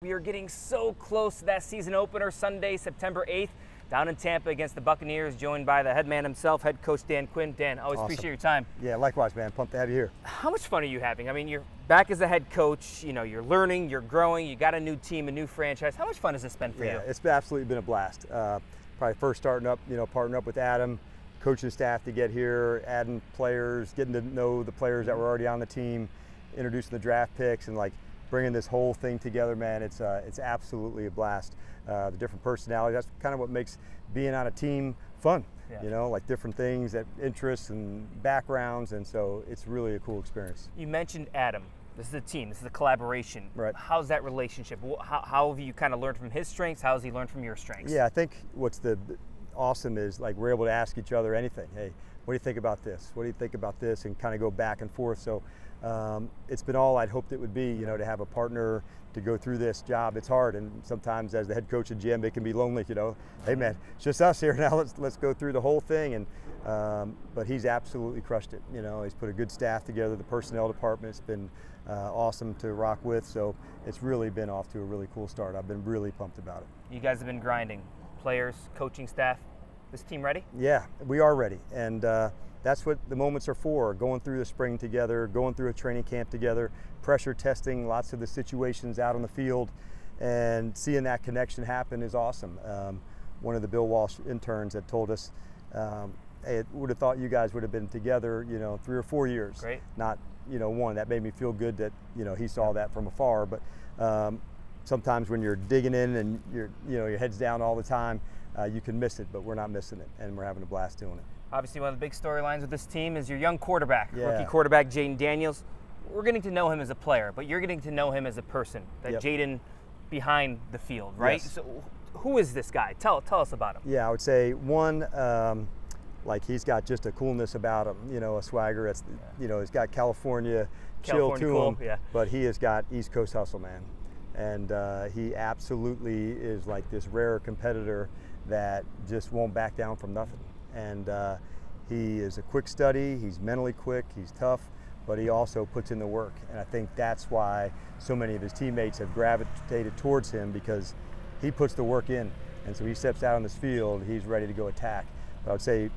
We are getting so close to that season opener Sunday, September 8th, down in Tampa against the Buccaneers, joined by the head man himself, head coach Dan Quinn. Dan, always Awesome. appreciate your time. Yeah, likewise, man. Pumped to have you here. How much fun are you having? I mean, you're back as a head coach, you know, you're learning, you're growing, you got a new team, a new franchise. How much fun has this been for you? Yeah, it's absolutely been a blast. Probably first starting up, partnering up with Adam, coaching staff to get here, adding players, getting to know the players that were already on the team, introducing the draft picks, and bringing this whole thing together, man. It's absolutely a blast. The different personalities, that's kind of what makes being on a team fun. Yeah. Different things, that interests and backgrounds, and so it's really a cool experience. You mentioned Adam. This is a team, this is a collaboration. Right. How's that relationship? How have you kind of learned from his strengths? How has he learned from your strengths? Yeah, I think what's awesome is we're able to ask each other anything. Hey, what do you think about this? What do you think about this? And kind of go back and forth. So it's been all I'd hoped it would be, to have a partner to go through this job. It's hard, and sometimes as the head coach and GM, it can be lonely, Hey man, it's just us here now, let's go through the whole thing. And but he's absolutely crushed it. He's put a good staff together. The personnel department's been awesome to rock with, so it's really been off to a really cool start. I've been really pumped about it. You guys have been grinding. Players, coaching staff, this team ready? Yeah, we are ready, and that's what the moments are for, going through the spring together, going through a training camp together, pressure testing lots of the situations out on the field, and seeing that connection happen is awesome. One of the Bill Walsh interns had told us, hey, I would have thought you guys would have been together, 3 or 4 years. Great. Not, one. That made me feel good that, he saw that from afar. But sometimes when you're digging in and your head's down all the time, you can miss it, but we're not missing it, and we're having a blast doing it. Obviously, one of the big storylines with this team is your young quarterback, yeah. Rookie quarterback Jaden Daniels. We're getting to know him as a player, but you're getting to know him as a person, that Yep. Jaden behind the field, right? Yes. So who is this guy? Tell us about him. Yeah, I would say one, he's got just a coolness about him, a swagger. That's, he's got California chill to cool, him, yeah. But he has got East Coast hustle, man. And he absolutely is this rare competitor that just won't back down from nothing. And he is a quick study, he's mentally quick, he's tough, but he also puts in the work. And I think that's why so many of his teammates have gravitated towards him, because he puts the work in. And so he steps out on this field, he's ready to go attack. But I would say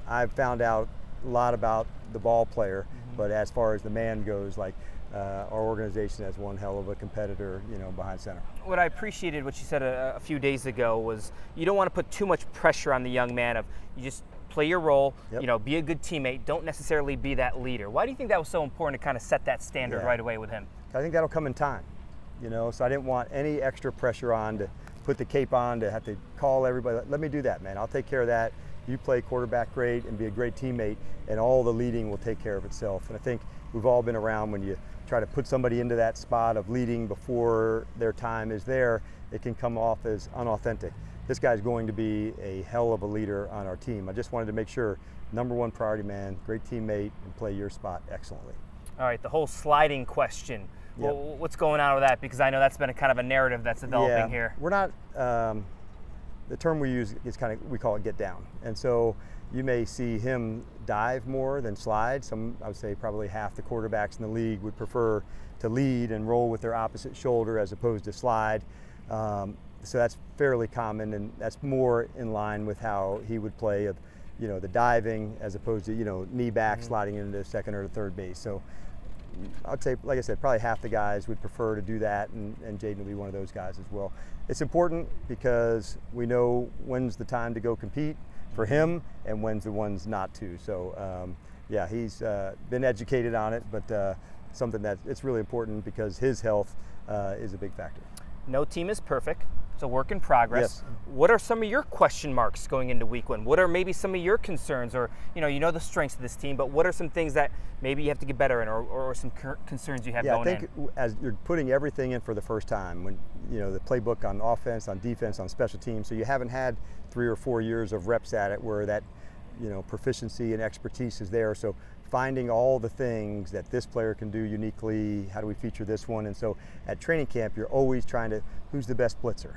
I've found out a lot about the ball player, but as far as the man goes, our organization has one hell of a competitor, behind center. What I appreciated what you said a few days ago was you don't want to put too much pressure on the young man. You just play your role, Yep. Be a good teammate, don't necessarily be that leader. Why do you think that was so important to kind of set that standard Yeah. right away with him? I think that'll come in time, so I didn't want any extra pressure on to put the cape on, to have to call everybody. Let me do that, man. I'll take care of that. You play quarterback great and be a great teammate, and all the leading will take care of itself. And I think we've all been around when you try to put somebody into that spot of leading before their time is there, it can come off as unauthentic. This guy's going to be a hell of a leader on our team. I just wanted to make sure, number one priority, man, great teammate, and play your spot excellently. All right, the whole sliding question. Yep. Well, what's going on with that? Because I know that's been a kind of a narrative that's developing here. We're not, the term we use is we call it get down. And so you may see him dive more than slide. I would say probably half the quarterbacks in the league would prefer to lead and roll with their opposite shoulder as opposed to slide. So that's fairly common, and that's more in line with how he would play the diving as opposed to, knee back sliding into second or third base. So I'd say, like I said, probably half the guys would prefer to do that, and Jaden will be one of those guys as well. It's important because we know when's the time to go compete for him and when's the ones not to. So yeah, he's been educated on it, but something that it's really important because his health is a big factor. No team is perfect. It's a work in progress. Yes. What are some of your question marks going into week one? What are maybe some of your concerns, or you know the strengths of this team, but what are some things that maybe you have to get better in, or some concerns you have going in? Yeah, I think as you're putting everything in for the first time, when the playbook on offense, on defense, on special teams, so you haven't had 3 or 4 years of reps at it where that proficiency and expertise is there. So finding all the things that this player can do uniquely, how do we feature this one? And so at training camp, you're always trying to, who's the best blitzer?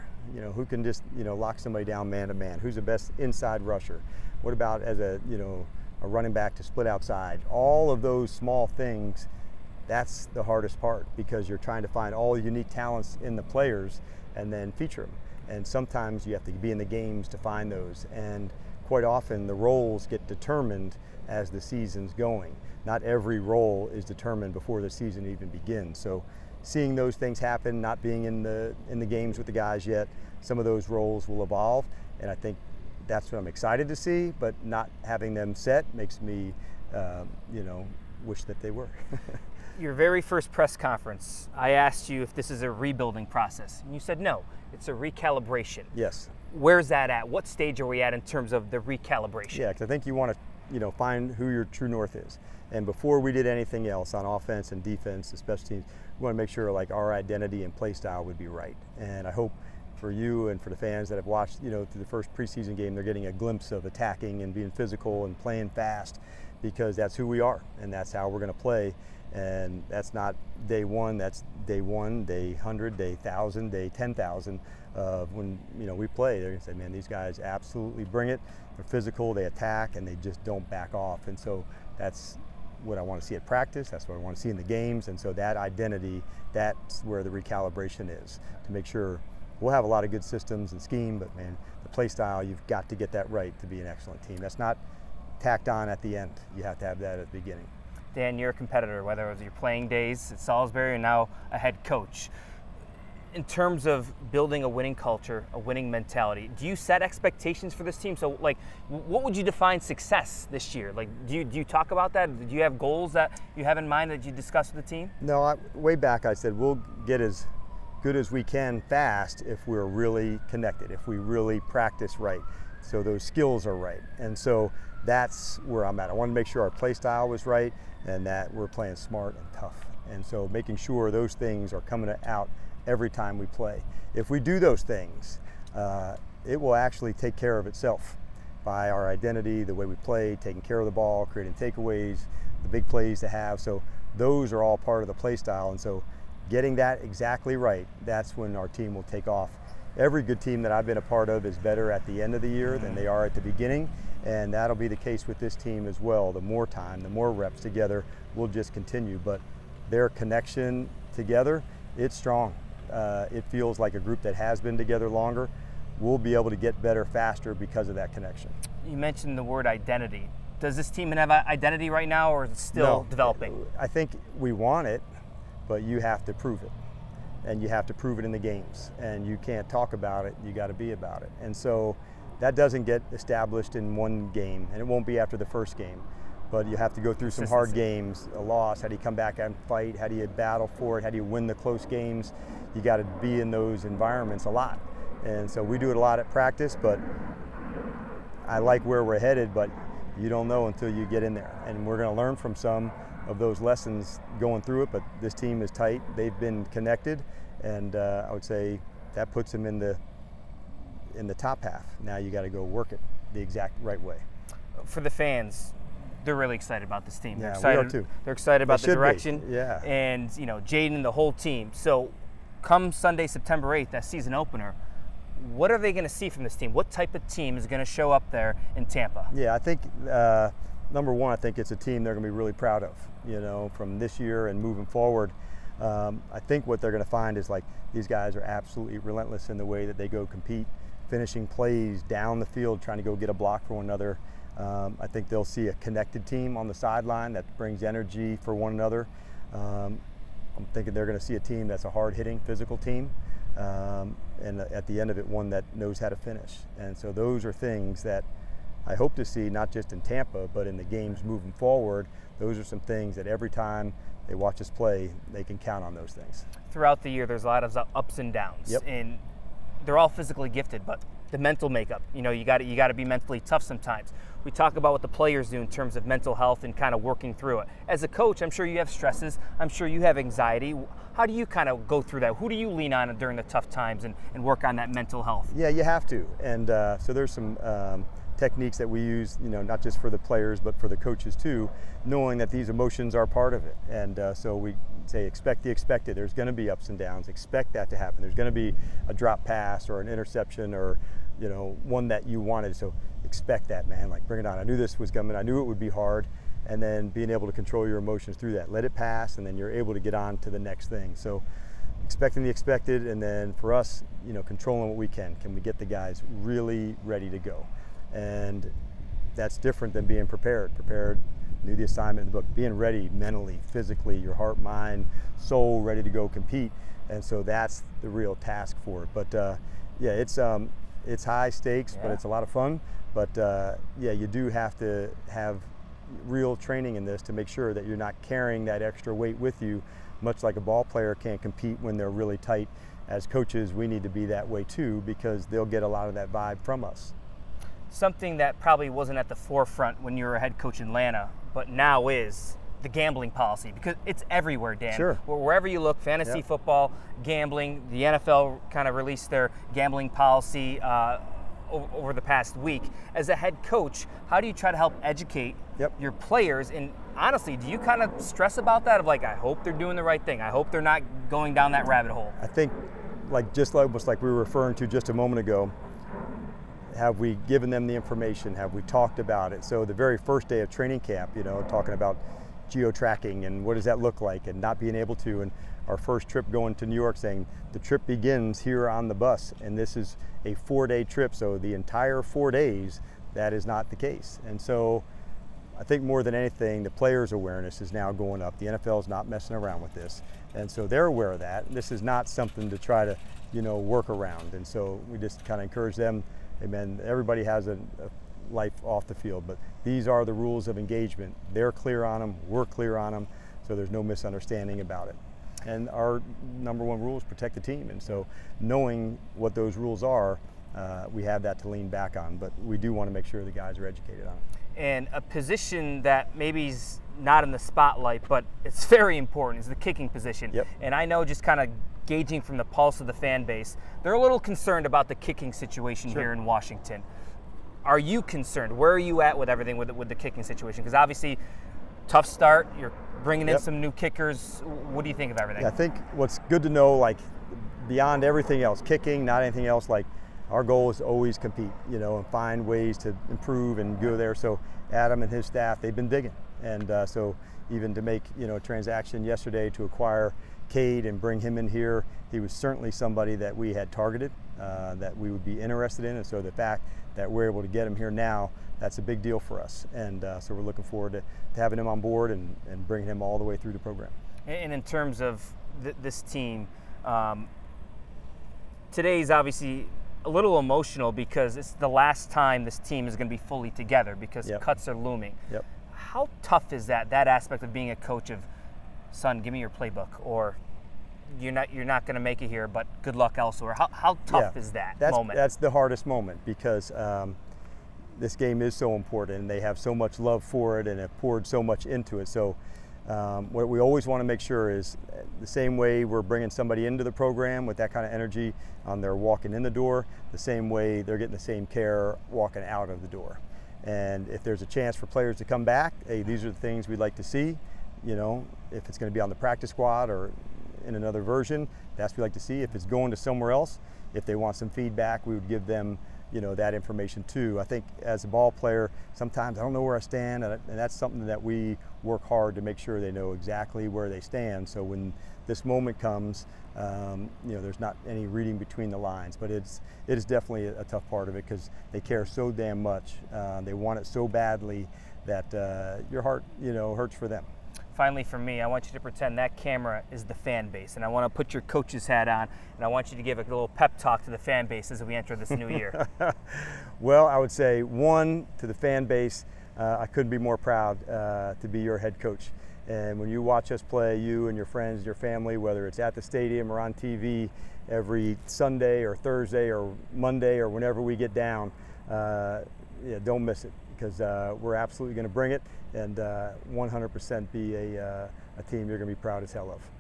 Who can just, lock somebody down man to man? Who's the best inside rusher? What about as a running back to split outside? All of those small things that's the hardest part, because you're trying to find all the unique talents in the players and then feature them. And sometimes you have to be in the games to find those. And quite often the roles get determined as the season's going. Not every role is determined before the season even begins. So seeing those things happen, not being in the games with the guys yet, some of those roles will evolve, and I think that's what I'm excited to see, but not having them set makes me, wish that they were. Your very first press conference, I asked you if this is a rebuilding process, and you said no, it's a recalibration. Yes. Where's that at? What stage are we at in terms of the recalibration? Yeah, because I think you want to, find who your true north is. And before we did anything else on offense and defense, the special teams, we want to make sure like our identity and play style would be right. And I hope for you and for the fans that have watched, through the first preseason game, they're getting a glimpse of attacking and being physical and playing fast, because that's who we are and that's how we're going to play. And that's not day one, that's day 1, day 100, day 1,000, day 10,000 of when we play. They're going to say, man, these guys absolutely bring it. They're physical, they attack, and they just don't back off. And so that's what I want to see at practice, that's what I want to see in the games. And so that identity, that's where the recalibration is, to make sure we'll have a lot of good systems and scheme, but man, the play style, you've got to get that right to be an excellent team. That's not tacked on at the end. You have to have that at the beginning. Dan, you're a competitor, whether it was your playing days at Salisbury or now a head coach. In terms of building a winning culture, a winning mentality, do you set expectations for this team? So, what would you define success this year? Do you talk about that? Do you have goals that you have in mind that you discuss with the team? No, way back I said we'll get as good as we can fast if we're really connected, if we really practice right, so those skills are right. And so that's where I'm at. I want to make sure our play style was right and that we're playing smart and tough. And so making sure those things are coming out every time we play. If we do those things, it will actually take care of itself by our identity, the way we play, taking care of the ball, creating takeaways, the big plays to have. So those are all part of the play style. And so getting that exactly right, that's when our team will take off. Every good team that I've been a part of is better at the end of the year than they are at the beginning, and that'll be the case with this team as well. The more time, the more reps together, we'll just continue. But their connection together, it's strong. It feels like a group that has been together longer. We'll be able to get better faster because of that connection. You mentioned the word identity. Does this team have an identity right now, or is it still developing? I think we want it, but you have to prove it. And you have to prove it in the games. And you can't talk about it, you got to be about it. And so that doesn't get established in one game, and it won't be after the first game. But you have to go through some hard games, a loss, how do you come back and fight, how do you battle for it, how do you win the close games? You got to be in those environments a lot. And so we do it a lot at practice, but I like where we're headed, but you don't know until you get in there. And we're going to learn from some of those lessons going through it, but this team is tight. They've been connected, and I would say that puts them in the top half. Now you got to go work it the exact right way. For the fans, they're really excited about this team. Yeah, they're excited, we are too. They're excited about the direction. Yeah. And Jaden and the whole team. So come Sunday, September 8th, that season opener, what are they going to see from this team? What type of team is going to show up there in Tampa? Yeah, I think number one, I think it's a team they're going to be really proud of, from this year and moving forward. I think what they're going to find is these guys are absolutely relentless in the way that they go compete, finishing plays down the field, trying to go get a block for one another. I think they'll see a connected team on the sideline that brings energy for one another. I'm thinking they're going to see a team that's a hard-hitting, physical team, and at the end of it, one that knows how to finish. And so those are things that I hope to see, not just in Tampa, but in the games moving forward. Those are some things that every time they watch us play, they can count on those things. Throughout the year, there's a lot of ups and downs. Yep. And they're all physically gifted, but the mental makeup, you got to be mentally tough sometimes. We talk about what the players do in terms of mental health and kind of working through it. As a coach, I'm sure you have stresses. I'm sure you have anxiety. How do you kind of go through that? Who do you lean on during the tough times and work on that mental health? Yeah, you have to. And so there's some techniques that we use, not just for the players, but for the coaches too, knowing that these emotions are part of it. And so we say, expect the expected. There's going to be ups and downs. Expect that to happen. There's going to be a drop pass or an interception or, one that you wanted. So expect that, man. Bring it on. I knew this was coming. I knew it would be hard. and then being able to control your emotions through that. Let it pass, and then you're able to get on to the next thing. So expecting the expected, and then for us, controlling what we can. Can we get the guys really ready to go? And that's different than being prepared. Knew the assignment in the book. Being ready mentally, physically, your heart, mind, soul ready to go compete. And so that's the real task for it. But yeah, it's high stakes, but it's a lot of fun. But yeah, you do have to have real training in this to make sure that you're not carrying that extra weight with you, much like a ball player can't compete when they're really tight. As coaches, we need to be that way too, because they'll get a lot of that vibe from us. Something that probably wasn't at the forefront when you were a head coach in Atlanta, but now is the gambling policy, because it's everywhere, Dan. Sure. Wherever you look, fantasy football, gambling. The NFL kind of released their gambling policy over the past week. As a head coach, how do you try to help educate your players? And honestly, do you kind of stress about that, of like, I hope they're doing the right thing, I hope they're not going down that rabbit hole? I think, just like we were referring to just a moment ago, have we given them the information? Have we talked about it? So the very first day of training camp, talking about geo-tracking and what does that look like, and not being able to, and our first trip going to New York saying the trip begins here on the bus, and this is a 4-day trip, so the entire 4 days, that is not the case. And so I think more than anything, the players' awareness is now going up. The NFL is not messing around with this, and so they're aware of that. This is not something to try to work around, and so we just kind of encourage them. Amen. Everybody has a life off the field, but these are the rules of engagement. They're clear on them, we're clear on them, so there's no misunderstanding about it. And our number one rule is protect the team, and so knowing what those rules are, we have that to lean back on, but we do want to make sure the guys are educated on it. And a position that maybe is not in the spotlight, but it's very important, is the kicking position. And I know, just kind of gauging from the pulse of the fan base, they're a little concerned about the kicking situation here in Washington. Are you concerned? Where are you at with everything with the kicking situation? Because obviously, tough start, you're bringing in some new kickers. What do you think of everything? Yeah, I think what's good to know, beyond everything else, kicking, not anything else, our goal is to always compete, and find ways to improve and go there. So Adam and his staff, they've been digging. And so even to make, a transaction yesterday to acquire Cade and bring him in here, he was certainly somebody that we had targeted, that we would be interested in. And so the fact that we're able to get him here now, that's a big deal for us. And so we're looking forward to having him on board and bringing him all the way through the program. And in terms of this team, today's obviously a little emotional, because it's the last time this team is going to be fully together, because cuts are looming. How tough is that aspect of being a coach of, son, give me your playbook, or you're not going to make it here, but good luck elsewhere? How tough is that moment? That's the hardest moment, because this game is so important, and they have so much love for it and have poured so much into it. So what we always want to make sure is the same way we're bringing somebody into the program with that kind of energy on their walking in the door, the same way they're getting the same care walking out of the door. And if there's a chance for players to come back, hey, these are the things we'd like to see. If it's going to be on the practice squad or in another version, that's what we'd like to see. If it's going to somewhere else, if they want some feedback, we would give them that information too. I think as a ball player, sometimes I don't know where I stand, and that's something that we work hard to make sure they know exactly where they stand. So when this moment comes, there's not any reading between the lines, but it is definitely a tough part of it, because they care so damn much. They want it so badly that your heart, hurts for them. Finally, for me, I want you to pretend that camera is the fan base, and I want to put your coach's hat on, and I want you to give a little pep talk to the fan base as we enter this new year. Well, I would say, one, to the fan base, I couldn't be more proud to be your head coach. And when you watch us play, you and your friends, your family, whether it's at the stadium or on TV, every Sunday or Thursday or Monday or whenever we get down, don't miss it, because we're absolutely going to bring it, and 100% be a team you're going to be proud as hell of.